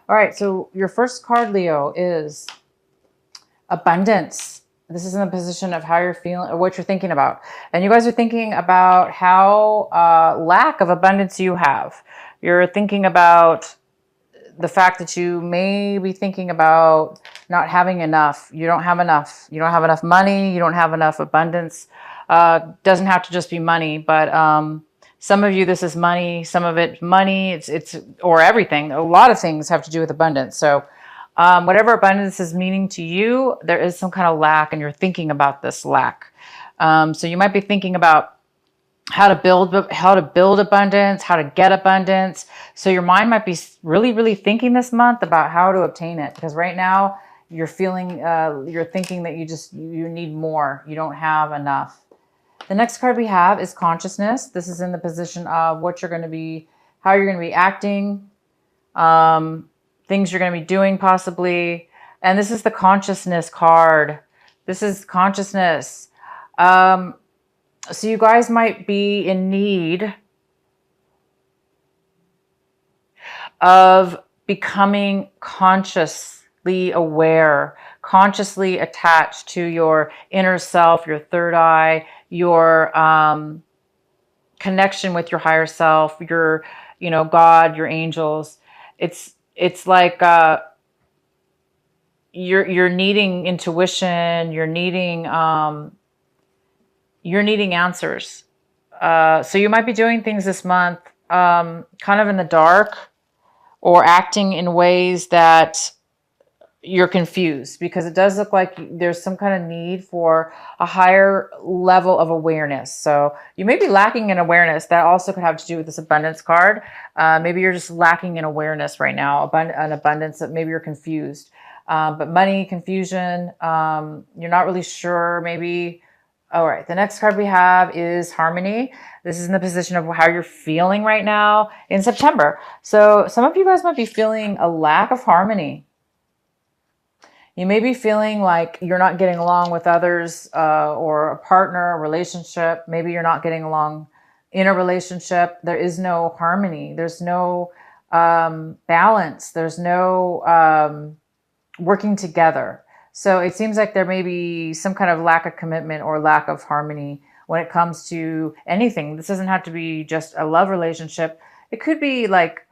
All right, so your first card, Leo, is abundance. This is in the position of how you're feeling or what you're thinking about. And you guys are thinking about how lack of abundance you have. You're thinking about the fact that you may be thinking about not having enough. You don't have enough. You don't have enough money. You don't have enough abundance. Doesn't have to just be money, but some of you, this is money. Some of it, money. It's or everything. A lot of things have to do with abundance. So whatever abundance is meaning to you, there is some kind of lack, and you're thinking about this lack. So you might be thinking about how to build abundance, how to get abundance. So your mind might be really, really thinking this month about how to obtain it. Because right now you're feeling, you're thinking that you need more. You don't have enough. The next card we have is consciousness. This is in the position of what you're going to be, how you're going to be acting, things you're going to be doing possibly. And this is the consciousness card. This is consciousness. So you guys might be in need of becoming consciously aware, consciously attached to your inner self, your third eye, your connection with your higher self, your, God, your angels. It's like you're needing intuition. You're needing answers. So you might be doing things this month kind of in the dark or acting in ways that you're confused, because it does look like there's some kind of need for a higher level of awareness. So you may be lacking in awareness. That also could have to do with this abundance card. Maybe you're just lacking in awareness right now, an abundance that maybe you're confused. But money, confusion, you're not really sure, maybe. All right, the next card we have is harmony. This is in the position of how you're feeling right now in September. So some of you guys might be feeling a lack of harmony. You may be feeling like you're not getting along with others or a partner, a relationship. Maybe you're not getting along in a relationship. There is no harmony. There's no balance. There's no working together. So it seems like there may be some kind of lack of commitment or lack of harmony when it comes to anything. This doesn't have to be just a love relationship. It could be like,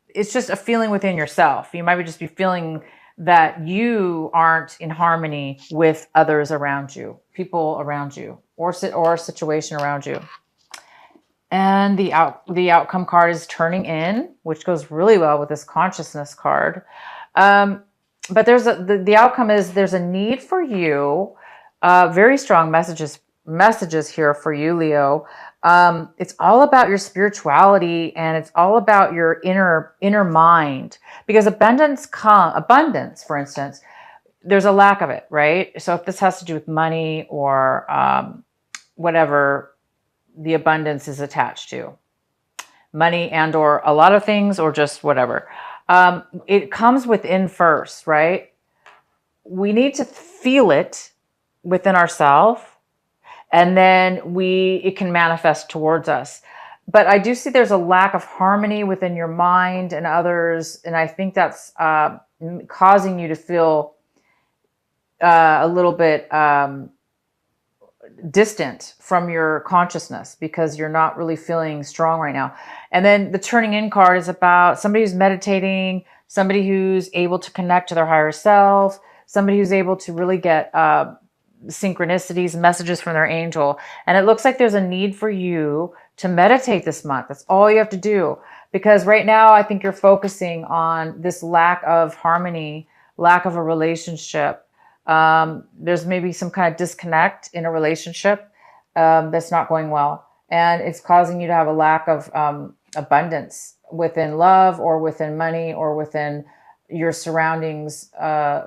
it's just a feeling within yourself. You might just be feeling that you aren't in harmony with others around you, people around you, or a situation around you. And the outcome card is turning in, which goes really well with this consciousness card. But the outcome is there's a need for you. Very strong messages here for you, Leo. It's all about your spirituality, and it's all about your inner mind, because abundance, for instance, there's a lack of it, right? So if this has to do with money or whatever the abundance is attached to, money and or a lot of things, or just whatever. It comes within first, right? We need to feel it within ourselves, and then it can manifest towards us. But I do see there's a lack of harmony within your mind and others, and I think that's causing you to feel a little bit distant from your consciousness, because you're not really feeling strong right now. And then the turning in card is about somebody who's meditating, somebody who's able to connect to their higher self, somebody who's able to really get synchronicities, messages from their angel. And it looks like there's a need for you to meditate this month. That's all you have to do. Because right now, I think you're focusing on this lack of harmony, lack of a relationship. There's maybe some kind of disconnect in a relationship that's not going well. And it's causing you to have a lack of abundance within love or within money or within your surroundings,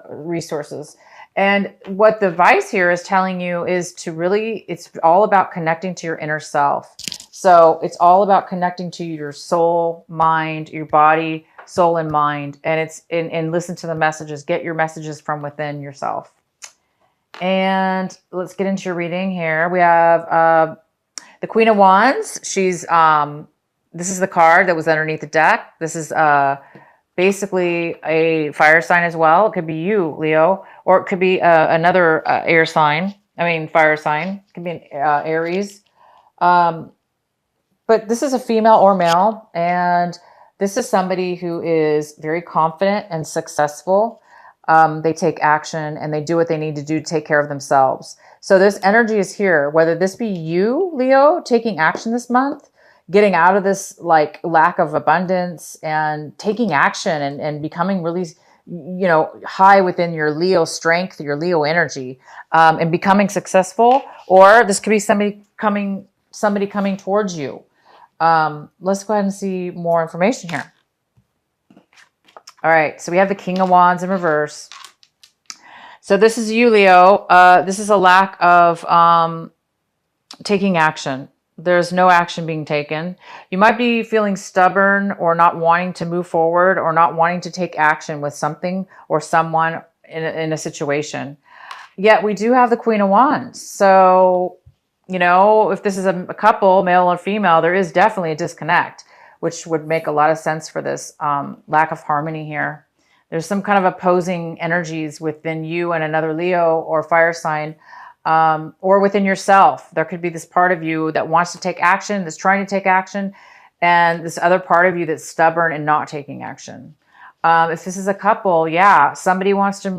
resources. And what the advice here is telling you is to really, it's all about connecting to your inner self. So it's all about connecting to your soul, mind, your body, soul and mind. And and listen to the messages, get your messages from within yourself. And let's get into your reading here. We have the Queen of Wands. She's, this is the card that was underneath the deck. This is basically a fire sign as well. It could be you, Leo, or it could be another air sign. I mean, fire sign. It could be an Aries. Um, but this is a female or male, and this is somebody who is very confident and successful. They take action and they do what they need to do to take care of themselves. So this energy is here, whether this be you, Leo, taking action this month, getting out of this like lack of abundance and taking action and becoming really, high within your Leo strength, your Leo energy, and becoming successful. Or this could be somebody coming towards you. Let's go ahead and see more information here. All right, so we have the King of Wands in reverse. So this is you, Leo. This is a lack of taking action. There's no action being taken. You might be feeling stubborn or not wanting to move forward or not wanting to take action with something or someone in a situation. Yet we do have the Queen of Wands. So, if this is a couple, male or female, there is definitely a disconnect, which would make a lot of sense for this lack of harmony here. There's some kind of opposing energies within you and another Leo or fire sign, or within yourself. There could be this part of you that wants to take action, that's trying to take action, and this other part of you that's stubborn and not taking action. If this is a couple, yeah, somebody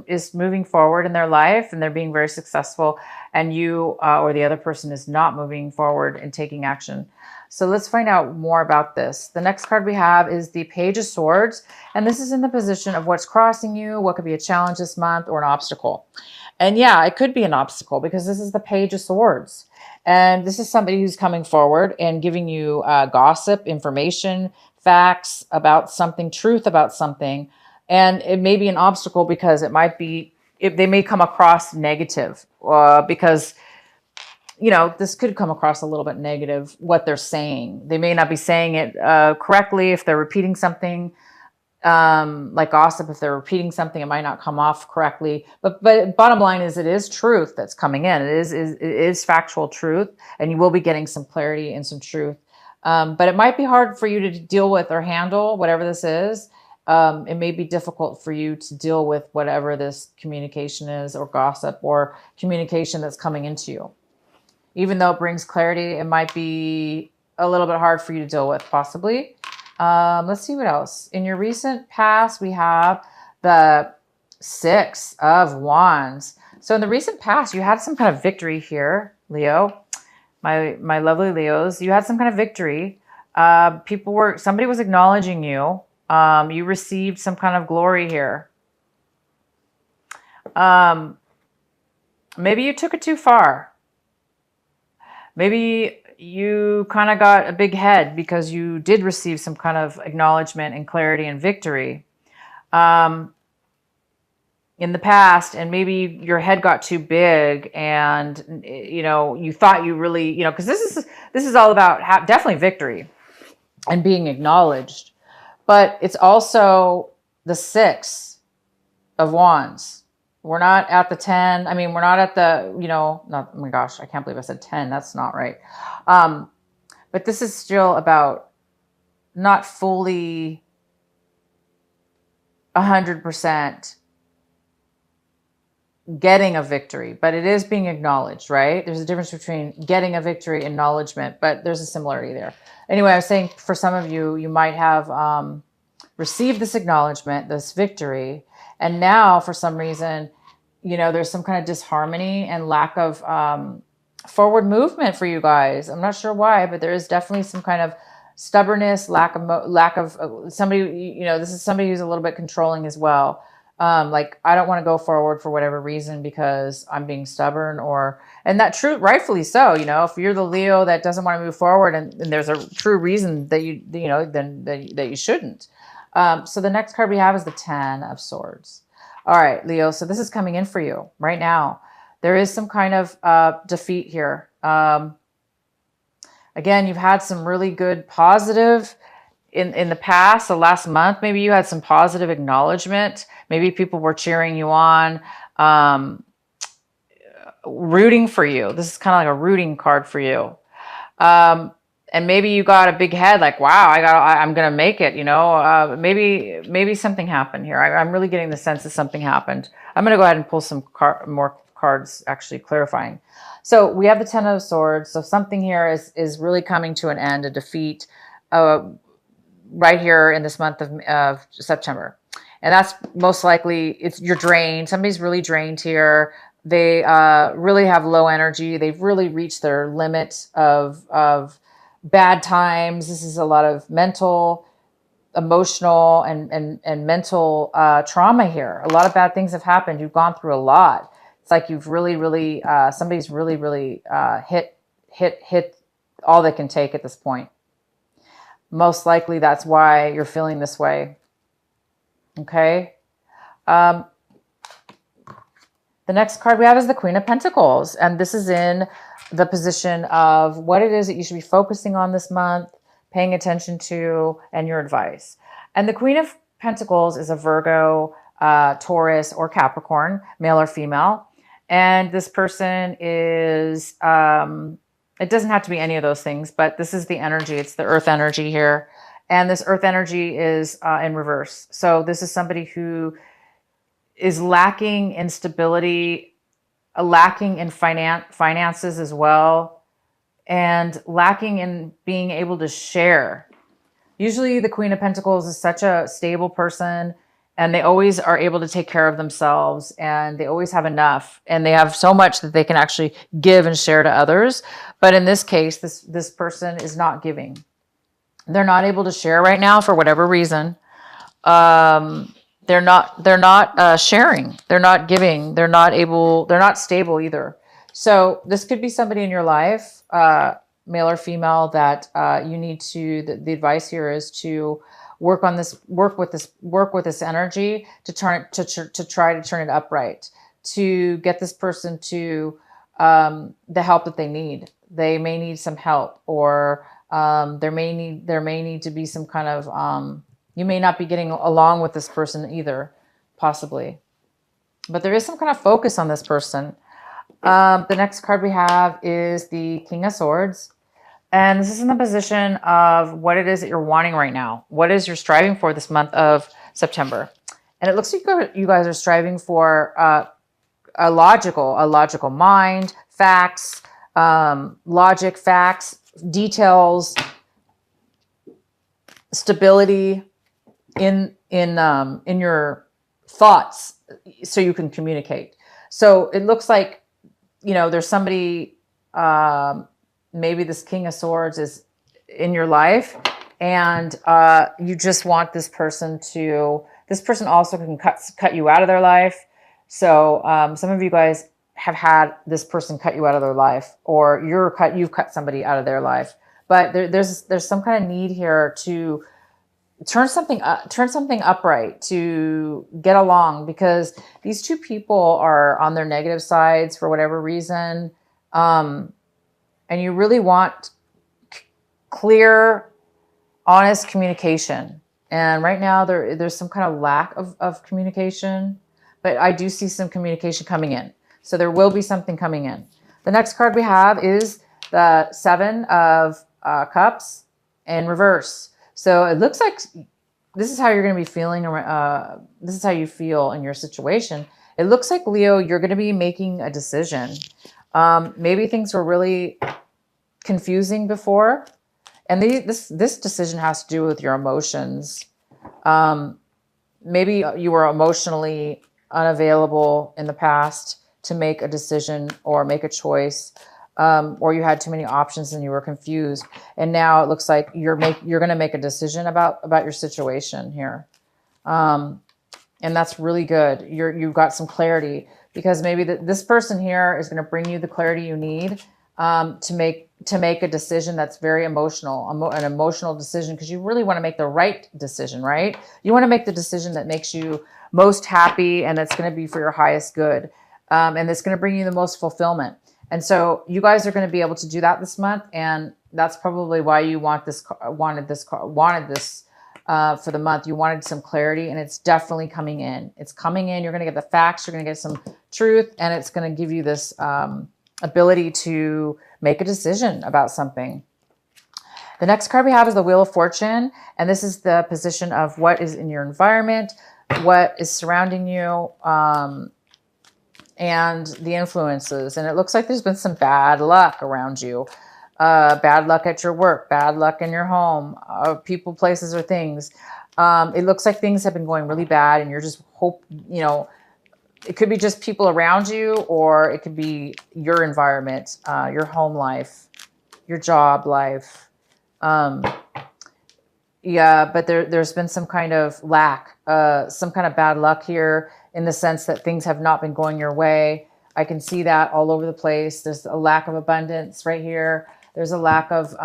is moving forward in their life and they're being very successful, and you or the other person is not moving forward and taking action. So let's find out more about this. The next card we have is the Page of Swords, and this is in the position of what's crossing you, what could be a challenge this month or an obstacle. And yeah, it could be an obstacle because this is the Page of Swords. And this is somebody who's coming forward and giving you gossip, information, facts about something, truth about something. And it may be an obstacle because they may come across negative because, this could come across a little bit negative, what they're saying. They may not be saying it correctly. If they're repeating something, like gossip, if they're repeating something, it might not come off correctly. But bottom line is, it is truth that's coming in. It is factual truth, and you will be getting some clarity and some truth. But it might be hard for you to deal with or handle whatever this is. It may be difficult for you to deal with whatever this communication is, or gossip, or communication that's coming into you. Even though it brings clarity, it might be a little bit hard for you to deal with, possibly. Let's see what else. In your recent past, we have the Six of Wands. So in the recent past, you had some kind of victory here, Leo. My lovely Leos, you had some kind of victory. Somebody was acknowledging you. You received some kind of glory here. Maybe you took it too far. Maybe you kind of got a big head because you did receive some kind of acknowledgement and clarity and victory in the past, and maybe your head got too big, and you thought you really, because this is all about definitely victory and being acknowledged, but it's also the Six of Wands. We're not at the 10. I mean, we're not at the, not, oh my gosh, I can't believe I said 10. That's not right. But this is still about not fully 100% getting a victory, but it is being acknowledged, right? There's a difference between getting a victory and acknowledgement, but there's a similarity there. Anyway, I was saying for some of you, you might have received this acknowledgement, this victory, and now for some reason, there's some kind of disharmony and lack of forward movement for you guys. I'm not sure why, but there is definitely some kind of stubbornness, lack of somebody, this is somebody who's a little bit controlling as well. Like, I don't want to go forward for whatever reason because I'm being stubborn, and that true, rightfully so. If you're the Leo that doesn't want to move forward, and there's a true reason that then that you shouldn't. So the next card we have is the Ten of Swords. All right, Leo. So this is coming in for you right now. There is some kind of defeat here. Again, you've had some really good positive in the past, the last month. Maybe you had some positive acknowledgement. Maybe people were cheering you on, rooting for you. This is kind of like a rooting card for you. and maybe you got a big head, like, wow, I'm going to make it, you know, maybe something happened here. I'm really getting the sense that something happened. I'm going to go ahead and pull some more cards, actually clarifying. So we have the Ten of Swords. So something here is really coming to an end, a defeat, right here in this month of September. And that's most likely you're drained. Somebody's really drained here. They really have low energy. They've really reached their limit of bad times. This is a lot of mental, emotional, and mental trauma here. A lot of bad things have happened. You've gone through a lot. It's like you've really somebody's really hit all they can take at this point. Most likely that's why you're feeling this way. Okay. The next card we have is the Queen of Pentacles. And this is in the position of what it is that you should be focusing on this month, paying attention to, and your advice. And the Queen of Pentacles is a Virgo, Taurus, or Capricorn, male or female. And this person is, it doesn't have to be any of those things, but this is the energy. It's the earth energy here. And this earth energy is in reverse. So this is somebody who is lacking in stability, lacking in finances as well, and lacking in being able to share. Usually the Queen of Pentacles is such a stable person, and they always are able to take care of themselves, and they always have enough, and they have so much that they can actually give and share to others. But in this case, this person is not giving. They're not able to share right now for whatever reason. They're not sharing. They're not giving. They're not stable either. So this could be somebody in your life, male or female, that you need to, the advice here is to work with this energy to try to turn it upright, to get this person to the help that they need. They may need some help, or there may need to be some kind of, you may not be getting along with this person either, possibly. But there is some kind of focus on this person. The next card we have is the King of Swords. And this is in the position of what it is that you're wanting right now. What is you're striving for this month of September. And it looks like you guys are striving for a logical mind, facts, logic, facts, details, stability in your thoughts, so you can communicate. So it looks like, you know, there's somebody, maybe this King of Swords is in your life, and you just want this person also can cut you out of their life. So some of you guys have had this person cut you out of their life, or you've cut somebody out of their life. But there's some kind of need here to turn something upright, to get along, because these two people are on their negative sides for whatever reason. And you really want clear, honest communication. And right now there's some kind of lack of communication, but I do see some communication coming in. So there will be something coming in. The next card we have is the Seven of Cups in reverse. So it looks like this is how you're going to be feeling. This is how you feel in your situation. It looks like, Leo, you're going to be making a decision. Maybe things were really confusing before. And this decision has to do with your emotions. Maybe you were emotionally unavailable in the past to make a decision or make a choice. Or you had too many options and you were confused. And now it looks like you're going to make a decision about your situation here. And that's really good. You've got some clarity, because maybe this person here is going to bring you the clarity you need to make a decision that's very emotional, an emotional decision, because you really want to make the right decision, right? You want to make the decision that makes you most happy, and that's going to be for your highest good. And it's going to bring you the most fulfillment. And so you guys are going to be able to do that this month. And that's probably why you wanted this for the month. You wanted some clarity, and it's definitely coming in. It's coming in. You're going to get the facts. You're going to get some truth, and it's going to give you this ability to make a decision about something. The next card we have is the Wheel of Fortune. And this is the position of what is in your environment, what is surrounding you, and the influences. And it looks like there's been some bad luck around you. Bad luck at your work, bad luck in your home, people, places, or things. It looks like things have been going really bad and you're just it could be just people around you, or it could be your environment, your home life, your job life. Yeah, but there's been some kind of lack, some kind of bad luck here in the sense that things have not been going your way. I can see that all over the place. There's a lack of abundance right here. There's a lack of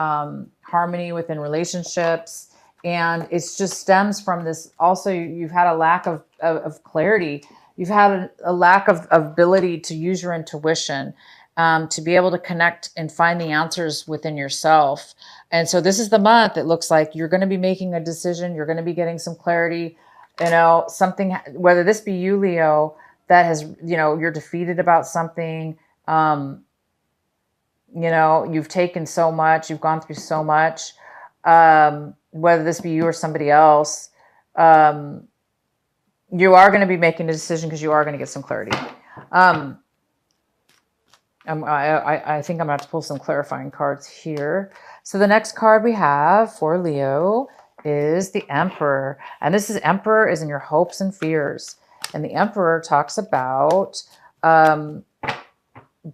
harmony within relationships. And it just stems from this. Also, you've had a lack of clarity. You've had a lack of ability to use your intuition, to be able to connect and find the answers within yourself. And so this is the month. It looks like you're going to be making a decision. You're going to be getting some clarity, something, whether this be you, Leo, that has, you're defeated about something. You've taken so much, you've gone through so much, whether this be you or somebody else, you are going to be making a decision because you are going to get some clarity. I think I'm going to have to pull some clarifying cards here. So the next card we have for Leo is the Emperor. And this is Emperor is in your hopes and fears. And the Emperor talks about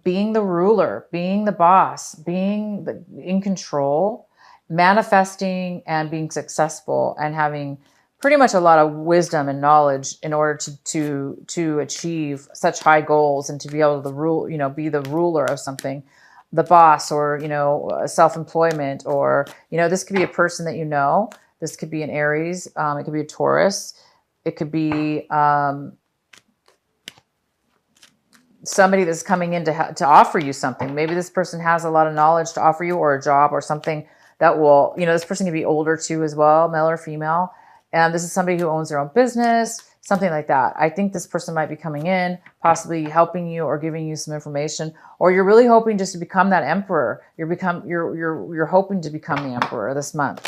being the ruler, being the boss, being in control, manifesting and being successful, and having pretty much a lot of wisdom and knowledge in order to achieve such high goals and to be able to rule, be the ruler of something, the boss, or, self-employment, or, this could be a person that this could be an Aries, it could be a Taurus, it could be somebody that's coming in to offer you something. Maybe this person has a lot of knowledge to offer you, or a job, or something that will, this person can be older too as well, male or female. And this is somebody who owns their own business, something like that. I think this person might be coming in, possibly helping you or giving you some information, or you're really hoping just to become that emperor. You're hoping to become the emperor this month.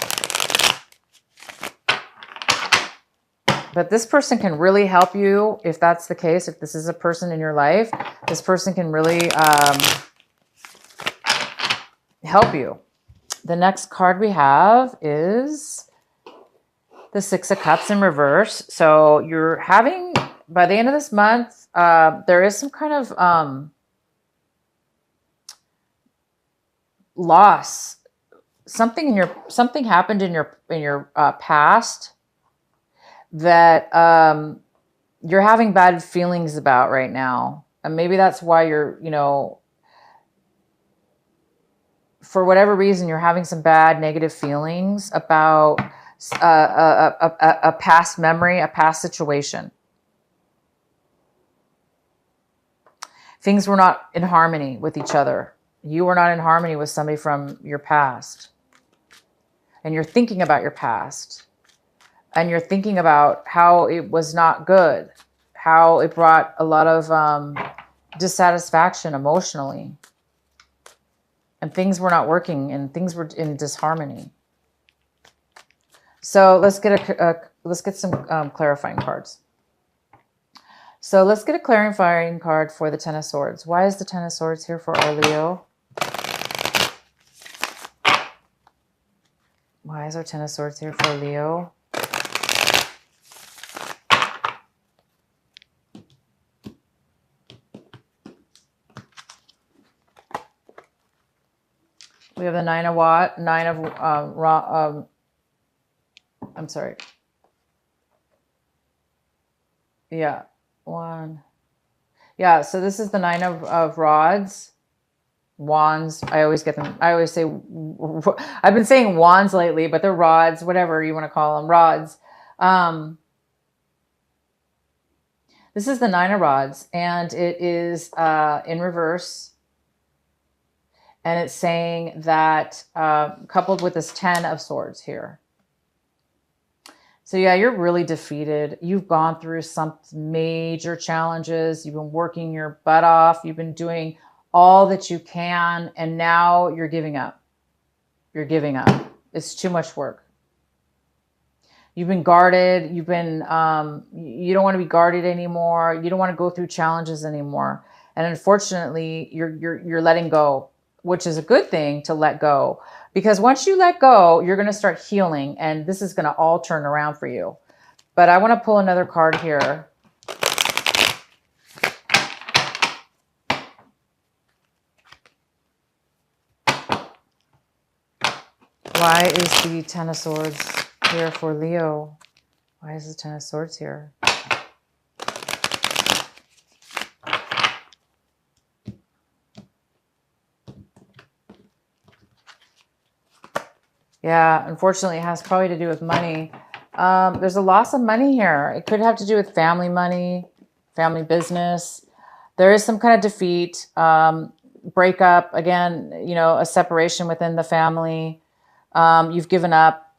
But this person can really help you if that's the case. If this is a person in your life, this person can really help you. The next card we have is the Six of Cups in reverse. So you're having, by the end of this month, there is some kind of loss. Something happened in your past that you're having bad feelings about right now. And maybe that's why you're, for whatever reason, you're having some bad negative feelings about a past memory, a past situation. Things were not in harmony with each other. You were not in harmony with somebody from your past. And you're thinking about your past. And you're thinking about how it was not good, how it brought a lot of dissatisfaction emotionally. And things were not working, and things were in disharmony. So let's get some clarifying cards. So let's get a clarifying card for the Ten of Swords. Why is the Ten of Swords here for our Leo? Why is our Ten of Swords here for Leo? We have the I'm sorry. Yeah, one. Yeah, so this is the Nine of Rods. Wands. I always get them. I always say, I've been saying wands lately, but they're rods, whatever you want to call them, rods. This is the Nine of Rods, and it is in reverse. And it's saying that coupled with this Ten of Swords here. So yeah, you're really defeated. You've gone through some major challenges. You've been working your butt off. You've been doing all that you can. And now you're giving up. You're giving up. It's too much work. You've been guarded. You've been, you don't want to be guarded anymore. You don't want to go through challenges anymore. And unfortunately, you're letting go, which is a good thing to let go. Because once you let go, you're going to start healing, and this is going to all turn around for you. But I want to pull another card here. Why is the Ten of Swords here for Leo? Why is the Ten of Swords here? Yeah, unfortunately, it has probably to do with money. There's a loss of money here. It could have to do with family money, family business. There is some kind of defeat, breakup, again, you know, a separation within the family. You've given up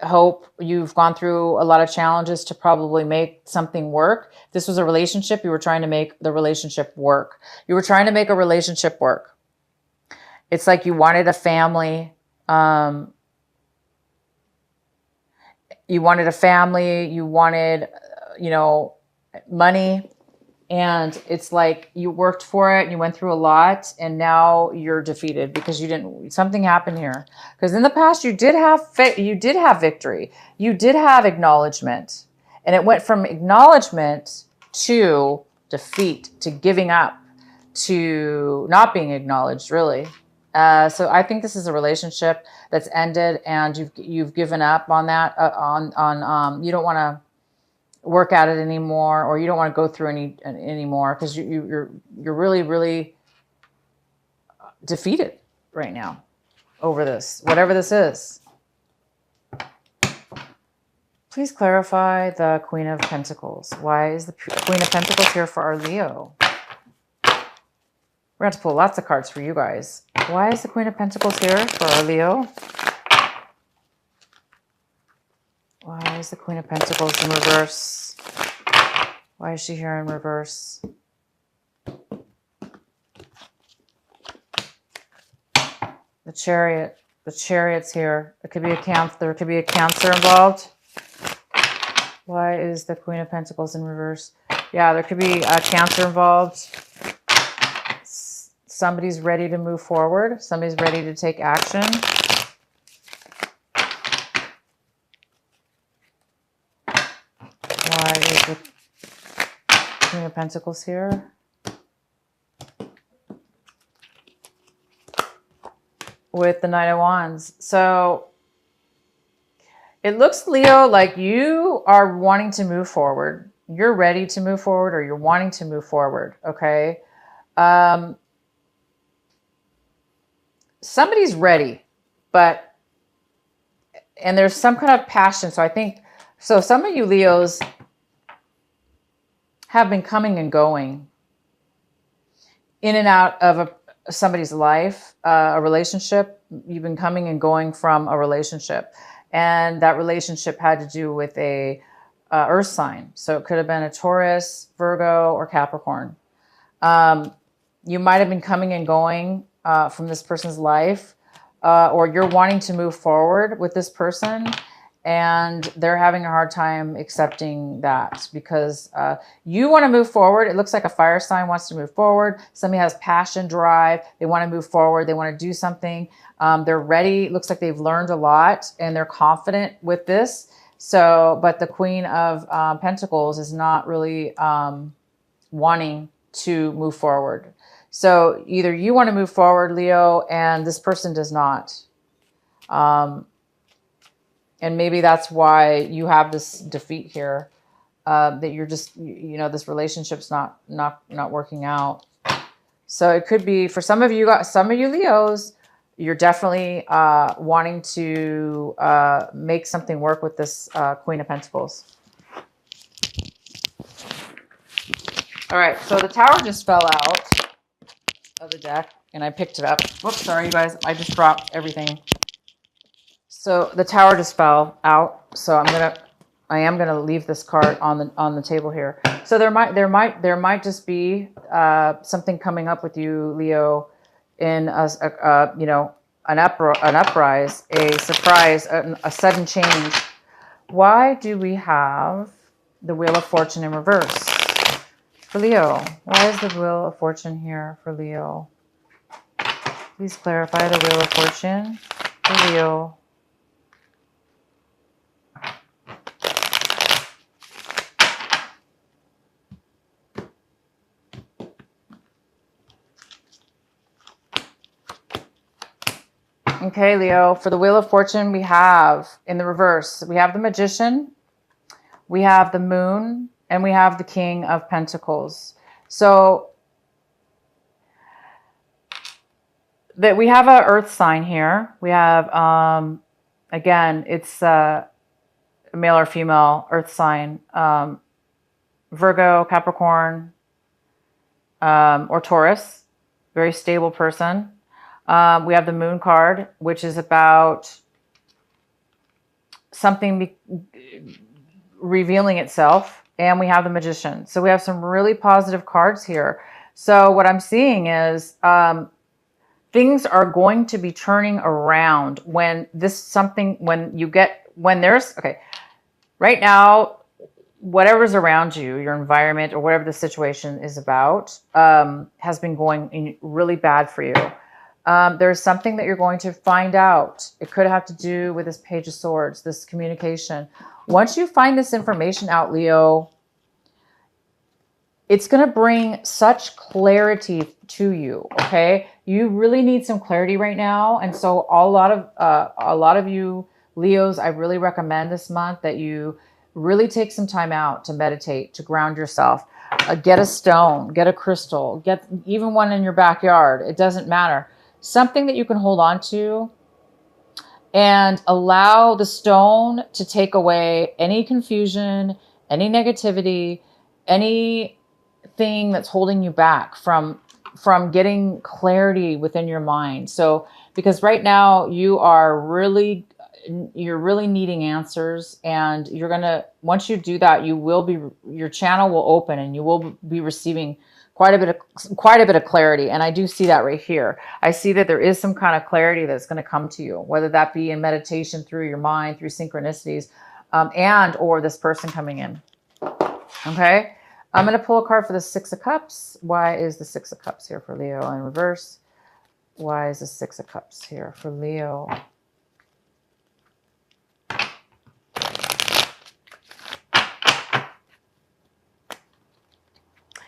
hope. You've gone through a lot of challenges to probably make something work. If this was a relationship, you were trying to make the relationship work. You were trying to make a relationship work. It's like you wanted a family. You wanted a family. You wanted, you know, money. And it's like you worked for it and you went through a lot, and now you're defeated because you didn't, something happened here. Because in the past you did have victory. You did have acknowledgement. And it went from acknowledgement to defeat, to giving up, to not being acknowledged, really. So I think this is a relationship that's ended, and you've given up on that, you don't want to work at it anymore, or you don't want to go through anymore because you're really defeated right now over this, whatever this is. Please clarify the Queen of Pentacles. Why is the Queen of Pentacles here for our Leo? We're going to have to pull lots of cards for you guys. Why is the Queen of Pentacles here for our Leo? Why is the Queen of Pentacles in reverse? Why is she here in reverse? The Chariot. The Chariot's here. There could be a Cancer involved. Why is the Queen of Pentacles in reverse? Yeah, there could be a Cancer involved. Somebody's ready to move forward. Somebody's ready to take action. Why is the Queen of Pentacles here? With the Knight of Wands. So it looks, Leo, like you are wanting to move forward. You're ready to move forward, or you're wanting to move forward, okay? Somebody's ready, and there's some kind of passion. So I think, so some of you Leos have been coming and going in and out of somebody's life, a relationship. You've been coming and going from a relationship, and that relationship had to do with a earth sign. So it could have been a Taurus, Virgo, or Capricorn. You might have been coming and going from this person's life, or you're wanting to move forward with this person, and they're having a hard time accepting that because you want to move forward. It looks like a fire sign wants to move forward. Somebody has passion, drive. They want to move forward. They want to do something. They're ready. It looks like they've learned a lot and they're confident with this. So, but the Queen of Pentacles is not really wanting to move forward. So either you want to move forward, Leo, and this person does not. And maybe that's why you have this defeat here, that you're just, you know, this relationship's not working out. So it could be for some of you Leos, you're definitely wanting to make something work with this Queen of Pentacles. All right, so the Tower just fell out of the deck, and I picked it up. Whoops, sorry, you guys. I just dropped everything. So the Tower just fell out. So I am gonna leave this card on the table here. So there might just be something coming up with you, Leo, in an uprise, a surprise, a sudden change. Why do we have the Wheel of Fortune in reverse for Leo? Why is the Wheel of Fortune here for Leo? Please clarify the Wheel of Fortune for Leo. Okay, Leo, for the Wheel of Fortune, we have in the reverse, we have the Magician, we have the Moon, and we have the King of Pentacles. So that we have an Earth sign here. We have, again, it's a male or female Earth sign, Virgo, Capricorn, or Taurus, very stable person. We have the Moon card, which is about something revealing itself. And we have the Magician. So we have some really positive cards here. So what I'm seeing is things are going to be turning around when right now, whatever's around you, your environment or whatever the situation is about, has been going really bad for you. There's something that you're going to find out. It could have to do with this Page of Swords, this communication. Once you find this information out, Leo, it's going to bring such clarity to you, okay? You really need some clarity right now. And so a lot of you Leos, I really recommend this month that you really take some time out to meditate, to ground yourself. Get a stone, get a crystal, get even one in your backyard. It doesn't matter. Something that you can hold on to and allow the stone to take away any confusion, any negativity, anything that's holding you back from getting clarity within your mind. So, because right now you're really needing answers, and once you do that, your channel will open and you will be receiving quite a bit of clarity. And I do see that right here. I see that there is some kind of clarity that's going to come to you, whether that be in meditation, through your mind, through synchronicities, and or this person coming in. Okay. I'm going to pull a card for the Six of Cups. Why is the Six of Cups here for Leo in reverse? Why is the Six of Cups here for Leo?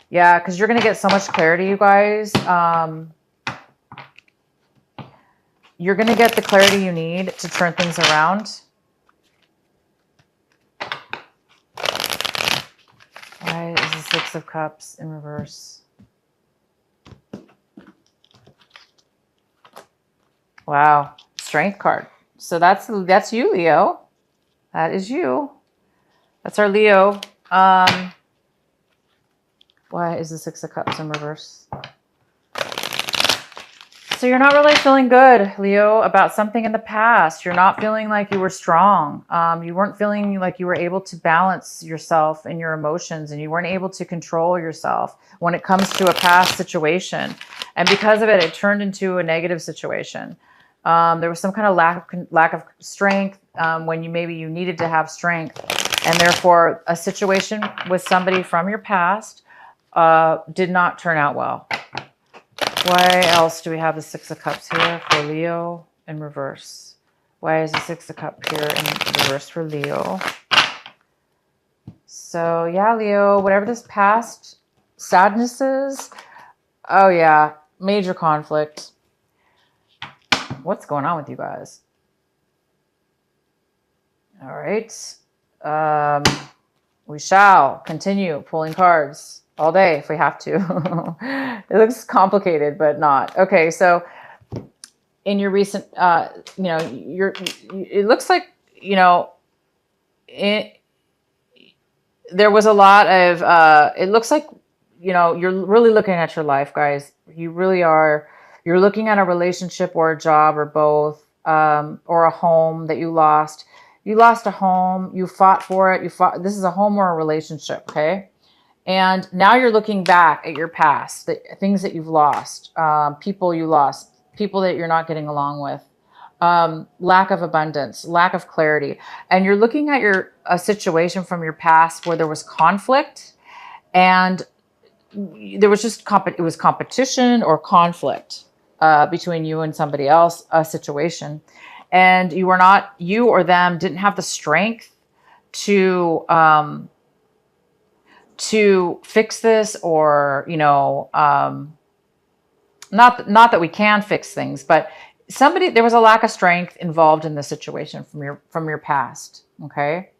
Yeah, because you're going to get so much clarity, you guys. You're going to get the clarity you need to turn things around. Why is the Six of Cups in reverse? Wow, Strength card. So that's you, Leo. That is you. That's our Leo. Why is the Six of Cups in reverse? So you're not really feeling good, Leo, about something in the past. You're not feeling like you were strong. You weren't feeling like you were able to balance yourself and your emotions, and you weren't able to control yourself when it comes to a past situation. And because of it, it turned into a negative situation. There was some kind of lack of strength when you needed to have strength. And therefore, a situation with somebody from your past did not turn out well. Why else do we have the Six of Cups here for Leo in reverse? Why is the Six of Cups here in reverse for Leo? So yeah, Leo, whatever this past sadness is, oh yeah, major conflict. What's going on with you guys? All right. We shall continue pulling cards all day if we have to. It looks complicated, but not. Okay, so in your recent, it looks like, there was a lot of, it looks like, you're really looking at your life, guys. You really are. You're looking at a relationship or a job or both, or a home that you lost. You lost a home. You fought for it. This is a home or a relationship, okay? And now you're looking back at your past, the things that you've lost, people you lost, people that you're not getting along with. lack of abundance, lack of clarity. And you're looking at a situation from your past where there was conflict and there was just it was competition or conflict between you and somebody else, a situation. And you or them didn't have the strength to fix this, or not that we can fix things, but there was a lack of strength involved in the situation from your past. Okay.